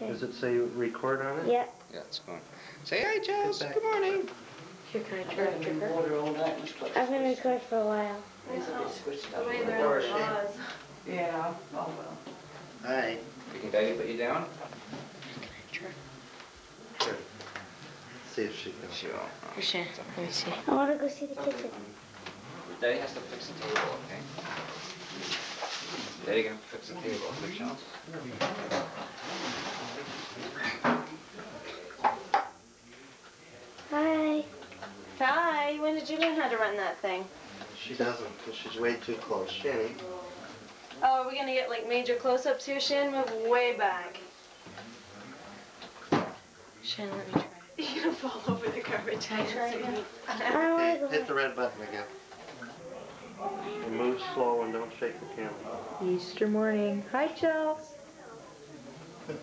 Does it say record on it? Yeah. Yeah, it's going. Say hi, Jess. Good morning. Here, can I try to I'm going to record for a while. The way they're in the laws. Yeah. Oh, well. Hi. Can Daddy put you down? Sure. Sure. See if she can. She will. Sure. Let me see. I want to go see the kitchen. Daddy has to fix the table, okay? Daddy can fix the table, okay, Charles? Hi. Hi. When did you learn how to run that thing? She doesn't, because she's way too close. Shanny. Oh, are we going to get like major close-ups here, Shan? Move way back. Shan, let me try. You're going to fall over the garbage. Can I try it now? Okay, hit the red button again. And move slow and don't shake the camera. Easter morning. Hi, Chels.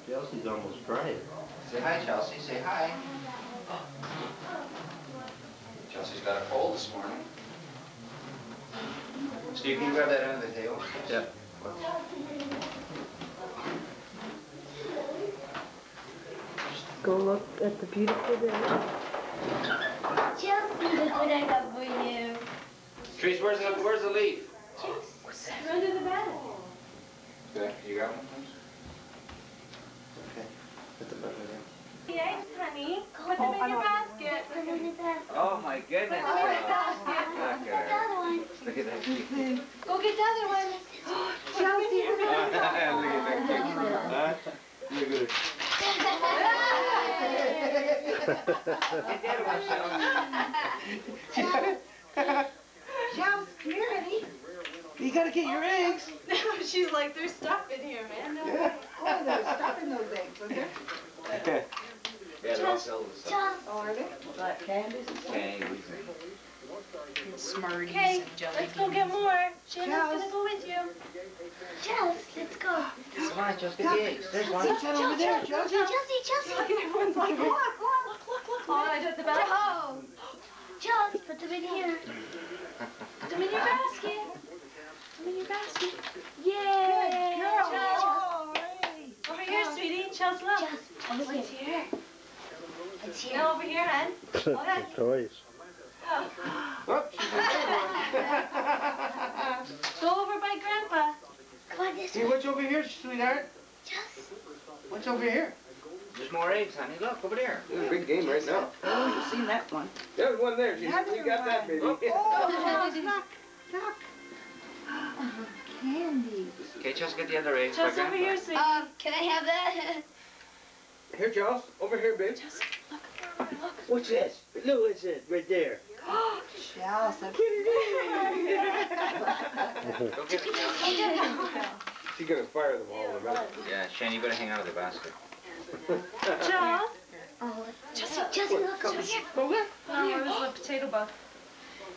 Chelsea's almost crying. Say hi, Chelsea. Say hi. Chelsea's got a cold this morning. Steve, can you grab that end of the table? Yeah. Go look at the beautiful day. Chelsea, look what I got for you. Trees, where's the leaf? They're under the bed. Okay, you got one? Okay, hit the button again. The eggs, honey. Put them in your basket. Put them in the basket. Oh my goodness. Put them in the basket. Look The at her. other one. Look at that cute. Go get the other one. Chelsea, Look at that cute. Look at her. Chels, come here, honey. You gotta get your eggs. She's like, there's stuff in here, man. No way. Oh, there's stuff in those eggs, was there? Yeah, they're all filled with stuff. Oh, are they? Like candies and stuff? Candies. Smarties Okay, and jelly let's go get more. Shannon's gonna go with you. Chelsea, let's go. Come on, just get the eggs. There's one. Sit over there, Chelsea. Chelsea. Everyone's like, look, look, look, look. Oh, I did the back. Oh. Chelsea, put them in here. Put them in your basket. Put them in your basket. Yay. Good girl. Chelsea. Over here, sweetie. Chelsea, look. Chelsea, What's here? It's here. No, over here, hon. Okay. Toys. Go over by Grandpa. Come on, this Hey, way. what's over here, sweetheart? Chelsea. What's over here? There's more eggs, honey. Look, over there. There's a big game right now. Oh, you've seen that one. There's one there. You got that, baby. Oh, look. Candy. Okay, just get the other eggs. by Just over Grandpa. here, sweetie. Can I have that? Here, Charles. Over here, babe. What's this? Look, what's it right there? Chels, that's Go get it. She's gonna fire them all in a minute. Yeah, Shane, you better hang out of the basket. Charles? Oh, Chelsea, look over here. No, it was a potato bug.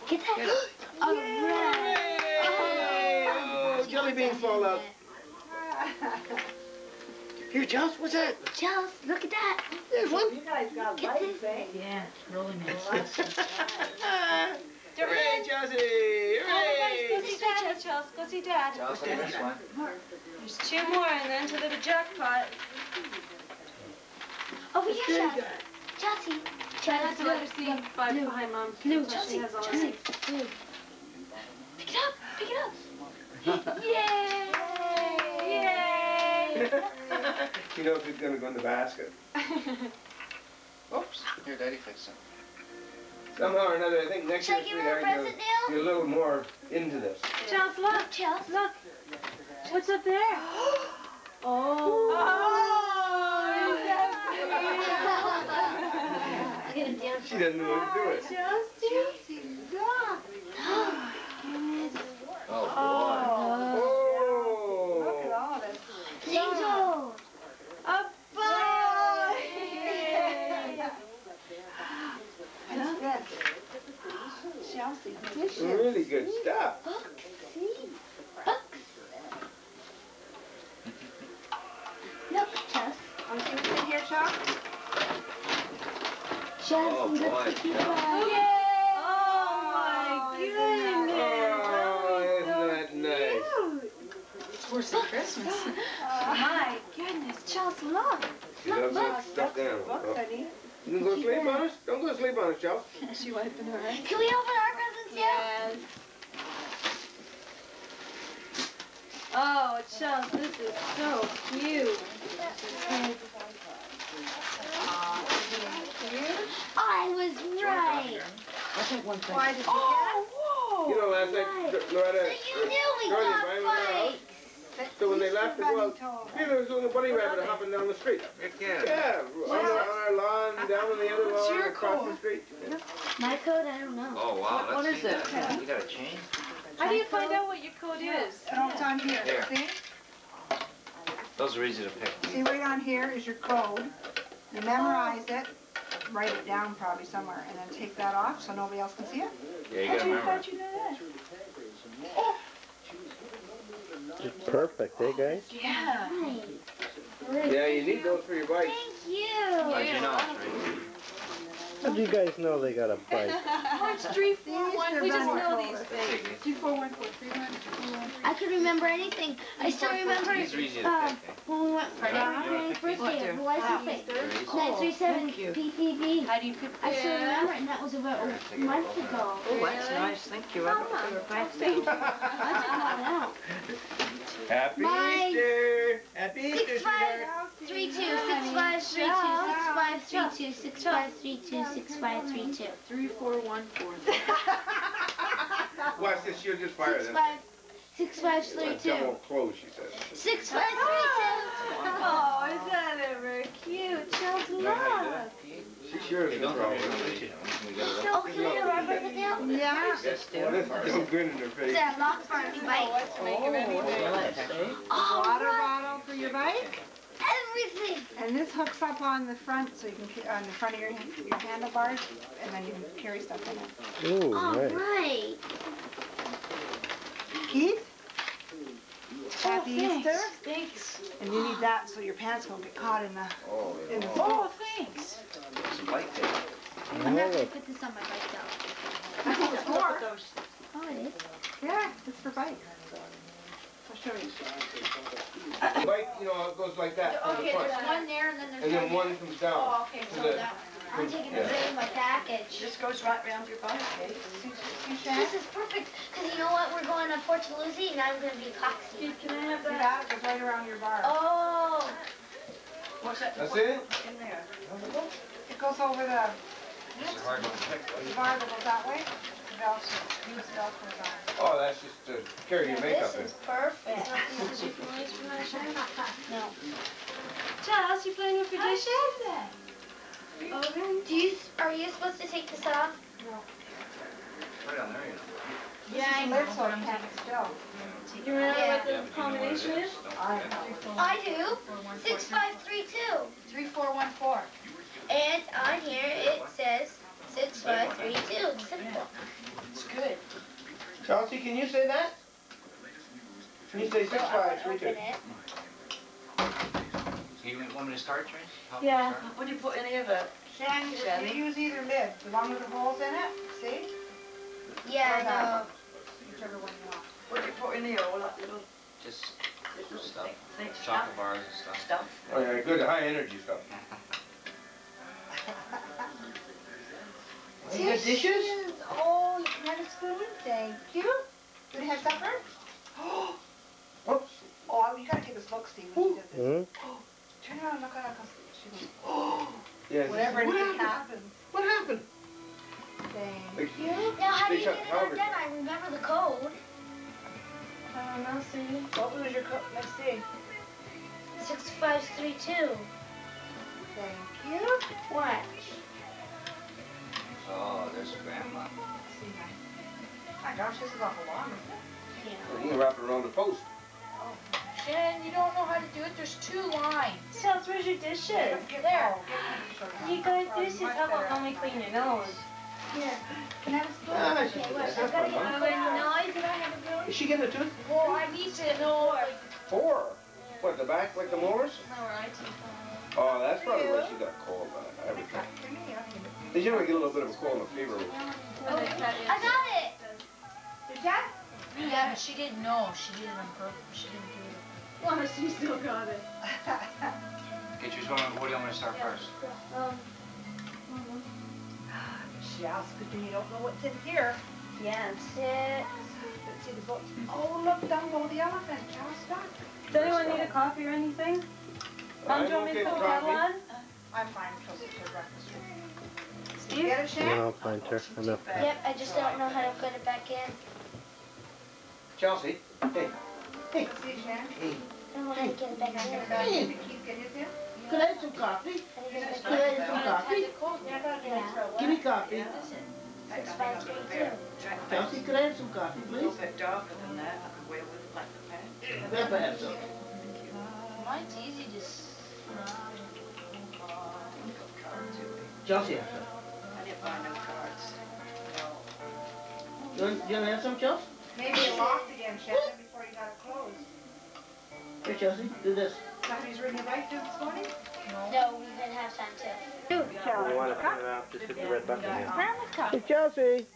Get that. All right. Oh, jelly beans fall out. Here, Charles, what's that? Chelsea, look at that. There's one. You guys got Get lights, this. eh? Yeah, really Hooray, Chelsea! Go Hooray! see Dad, Charles. Go see Dad. Charles, look at this one. There's two more and then to the jackpot. Over here, Chelsea. Chelsea. I have to let her see Blue. behind Mom. Blue. So she Chelsea. has all Chelsea. the Blue. Pick it up. Pick it up. Yay! Yay! You know if it's gonna go in the basket. Oops. Here, Daddy fixed it. Somehow or another, I think next Should I year, give her a sweetheart, present you're a little more into this. Charles, look. Chelsea. Look. What's up there? Oh. She doesn't know what to do with it. Chelsea, look. Oh, Oh! Look at all this. Angel. A boy! What's this? Chelsea, dishes. Really good stuff. Books. See? Books. Look, Chelsea. Want to see what's in here, Chelsea? Chelsea, Oh, look boy. what you Yeah. got. Oh my goodness! Oh, isn't that nice? Cute. It's worse than Christmas. My goodness, Charles, look. She loves that stuffed animal. You can go sleep on us? Don't go sleep on us, Charles. Is she wiping her eyes? Can we open our presents now? Yes. Oh, Charles, this is so cute. I was right. I'll take one thing. Why did you Oh, You know, last night, Loretta, So you knew we Dorothy got Brian was at our house. bikes. So when they left to go out, Bunny there was a bunny rabbit hopping down the street. Yeah, on our lawn, down on the other lawn, your across code? the street. My code, I don't know. Oh, wow. What is it? You got a chain? How do you find out what your code is? No, it's on here, Here. see? Those are easy to pick. See right on here is your code. You memorize it, write it down probably somewhere, and then take that off so nobody else can see it. Yeah, you gotta remember. you know that? It's perfect, eh, guys? yeah. Right. Yeah, you need those for your bikes. Thank you. How'd you know, Tracy? How do you guys know they got a bike? Mine's 341. We just know these things. 241431. I could remember anything. I still remember These are easy to pick, eh? when we went for my birthday of the license plate. 937 PPB. How do you pick I still remember it, and that was about a month ago. Oh, that's nice. Thank you. I thought we were backstage. I took mine out. Happy My- Easter! Happy Easter, sweetheart! 6532 6532 6532 3414. Watch this, she'll just fire them. 6532 Double close, she says. 6532. Oh, is that ever cute? Charles, You know how you do look. it? She sure Hey, is don't wrong. hurt me. When we get it Oh, up. can I have our birthday now? Yeah. Don't grin in her face. Is that lock for our new bike? All Water right. bottle for your bike. Everything. And this hooks up on the front, so you can, on the front of your handlebars, and then you can carry stuff in it. Ooh, All nice. right. Keith? Happy Easter. Thanks. And you need that so your pants won't get caught in the, Oh, in the Oh, thanks. It's a bike tape. I'm not Oh, gonna put this on my bike though. That's what it's for. Oh, it is. Yeah, it's for bikes. I'll show you. The bike, you know, it goes like that from the Okay, front. there's one there and then there's And then one. one comes down. Oh, okay, to so the- that I'm taking this in my package. This goes right around your bike, eh? This is perfect, because you know what? We're going on Port Louise and I'm going to be coxy. Can I have See that? that? It goes right around your bar. Oh, What's that? That's it? In there. It goes over the It's a hard one to pick. bar that goes that way. The Velcro, use Velcro on. Oh, that's just to carry your makeup this in. is perfect. No. Charles, you playing with your dishes? Are you supposed to take this off? Right on there, you know. Yeah, I Lid so you can't still. You remember Yeah. what the combination is? I do. 6532. 3414. And on here it says 6532. Simple. It's good. Chelsea, can you say that? Can you say So I'm gonna 6532? open it. You want me to start, Trace? Help Yeah. me start? What do you put in any of it? Shannon, you use either lid, the one with the holes in it, see? Yeah, I know. Whichever one you want. What do you put in here? All that little Just stuff. things, Chocolate bars and stuff. stuff. Oh, yeah, good high energy stuff. Any good dishes? Oh, you can have a spoon? Thank you. Did it have supper? Whoops. Oh, you gotta give us look, Steve, when she did this. Hmm? Turn around and look at her, 'cause she goes, oh, Yeah, whatever what anything happened? happens. What happened? Thank you. Now, how do They you shut get power it done? I remember the code. I don't know, see? What was your cook? Let's see. 6532. Thank you. What? Oh, there's grandma. See, my gosh, this is awful long. You can wrap it around the post. Shannon, you don't know how to do it. There's 2 lines. Charles, where's your dishes? There. You guys, dishes. How about mommy clean your nose? Here. Can I have a spoon? Ah, Okay, what? I gotta get my noise. Did I have a broom? Is she getting a tooth? Well, I need to know. 4. What, the back like the molars? No, right. Oh, that's probably why she got a cold. Everything. They generally get a little bit of a cold and a fever. Oh, I got it. Did that? Yeah, but she didn't know. She did it on purpose. She didn't do it. Well, she still got it. What do you want me to start first? Shells, good thing you don't know what's in here. Yes. Let's see the books. Oh, look, Dumbo the elephant. Charles Scott. Does anyone need a coffee or anything? Mom, do you want me to put the kettle on? I'm fine because it's her breakfast. Steve? Get it, Shan? No, I'll find her. Enough. Yep, I just don't know how to put it back in. Chelsea, hey. See, Shan? Hey. I don't know how to get it back Get in. it back in. Keith, get his in? Could I have some coffee? How do you get it Could I back have some coffee? in? Give me coffee. 6532. Chelsea, could I have some coffee, A little please? bit darker than that, where we like the pen. Grandpa have some. Mine's easy to Chelsea have some. I didn't buy no cards. You want to have some, Chelsea? Maybe it locked again, Shannon, before you got it closed. Here, Chelsea, do this. Somebody's ridden your bike this morning? No, we've been halftime too. You want to turn it off, just hit the red button again. Hey, Chelsea.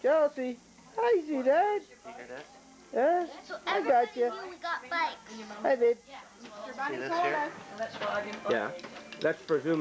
Chelsea. Hi, see that? You hear that? Huh? So I got everybody you. knew we got bikes. Hi, babe. Mr. See Bunny this told here? us. That's why I didn't buy Yeah. That's for zooming.